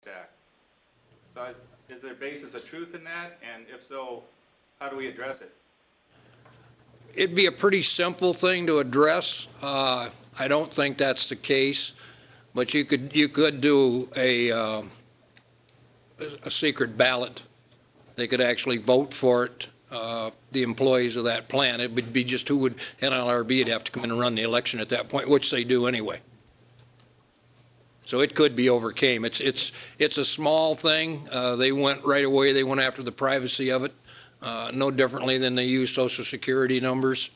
Act. So is there a basis of truth in that? And if so, how do we address it? It'd be a pretty simple thing to address. I don't think that's the case, but you could do a secret ballot. They could actually vote for it. The employees of that plan. It would be just who would NLRB would have to come in and run the election at that point, which they do anyway. So it could be overcame. It's a small thing. They went right away. They went after the privacy of it, no differently than they use Social Security numbers.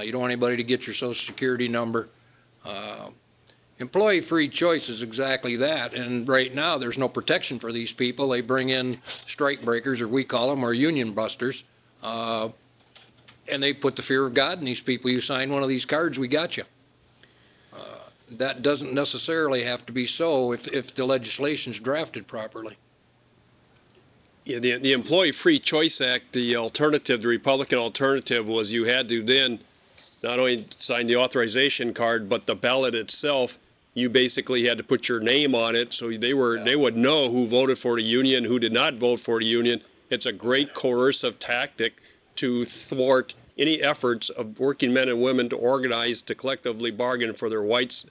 You don't want anybody to get your Social Security number. Employee free choice is exactly that. And right now, there's no protection for these people. They bring in strike breakers, or we call them, or union busters. And they put the fear of God in these people. You sign one of these cards, we got you. That doesn't necessarily have to be so if the legislation's drafted properly. Yeah, the Employee Free Choice Act, the alternative, the Republican alternative, was you had to then not only sign the authorization card, but the ballot itself, you basically had to put your name on it, so they would know who voted for the union, who did not vote for the union. It's a great coercive tactic to thwart any efforts of working men and women to organize, to collectively bargain for their rights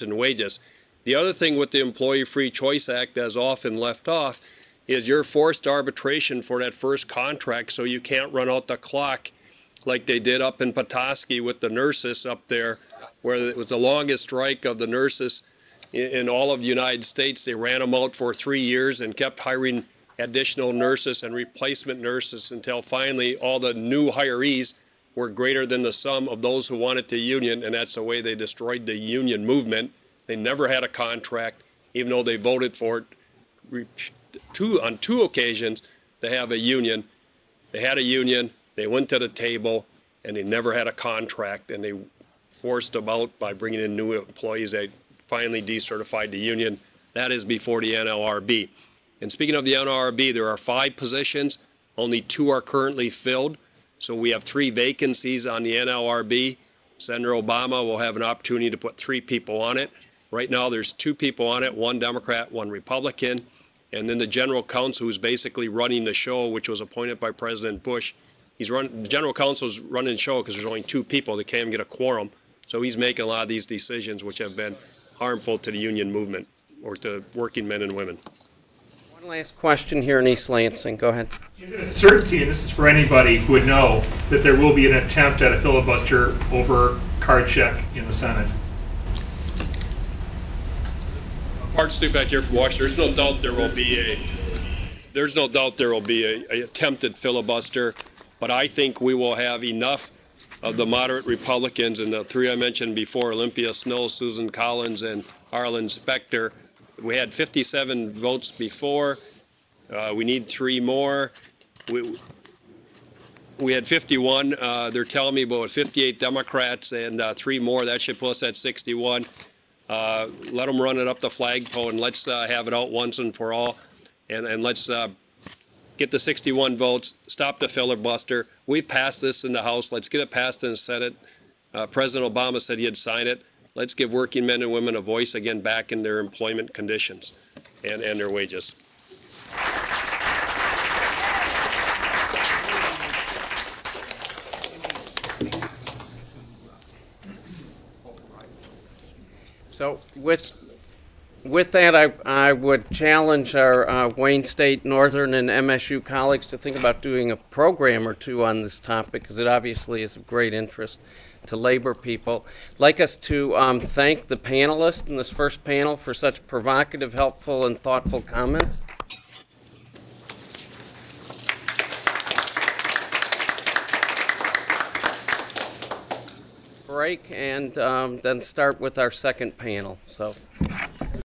and wages. The other thing with the Employee Free Choice Act that's often left off is you're forced to arbitration for that first contract, so you can't run out the clock like they did up in Petoskey with the nurses up there, where it was the longest strike of the nurses in all of the United States. They ran them out for 3 years and kept hiring additional nurses and replacement nurses until finally all the new hirees were greater than the sum of those who wanted the union, and that's the way they destroyed the union movement. They never had a contract, even though they voted for it on two occasions to have a union. They had a union, they went to the table, and they never had a contract, and they forced them out by bringing in new employees. They finally decertified the union. That is before the NLRB. And speaking of the NLRB, there are 5 positions. Only 2 are currently filled. So we have 3 vacancies on the NLRB. Senator Obama will have an opportunity to put 3 people on it. Right now there's 2 people on it, 1 Democrat, 1 Republican. And then the general counsel, who's basically running the show, which was appointed by President Bush. The general counsel's running the show because there's only 2 people that can't even get a quorum. So he's making a lot of these decisions which have been harmful to the union movement or to working men and women. One last question here in East Lansing. Go ahead. Is it a certainty, and this is for anybody who would know, that there will be an attempt at a filibuster over card check in the Senate? Bart Stupak here from Washington. There's no doubt there will be a attempted filibuster, but I think we will have enough of the moderate Republicans, and the 3 I mentioned before, Olympia Snowe, Susan Collins, and Arlen Specter. We had 57 votes before. We need 3 more. We had 51. They're telling me about 58 Democrats and 3 more. That should put us at 61. Let them run it up the flagpole, and let's have it out once and for all. And let's get the 61 votes, stop the filibuster. We passed this in the House. Let's get it passed in the Senate. President Obama said he'd sign it. Let's give working men and women a voice again back in their employment conditions and their wages. So with that, I would challenge our Wayne State, Northern, and MSU colleagues to think about doing a program or 2 on this topic, because it obviously is of great interest to labor people. I'd like us to thank the panelists in this first panel for such provocative, helpful, and thoughtful comments. Break and then start with our second panel. So.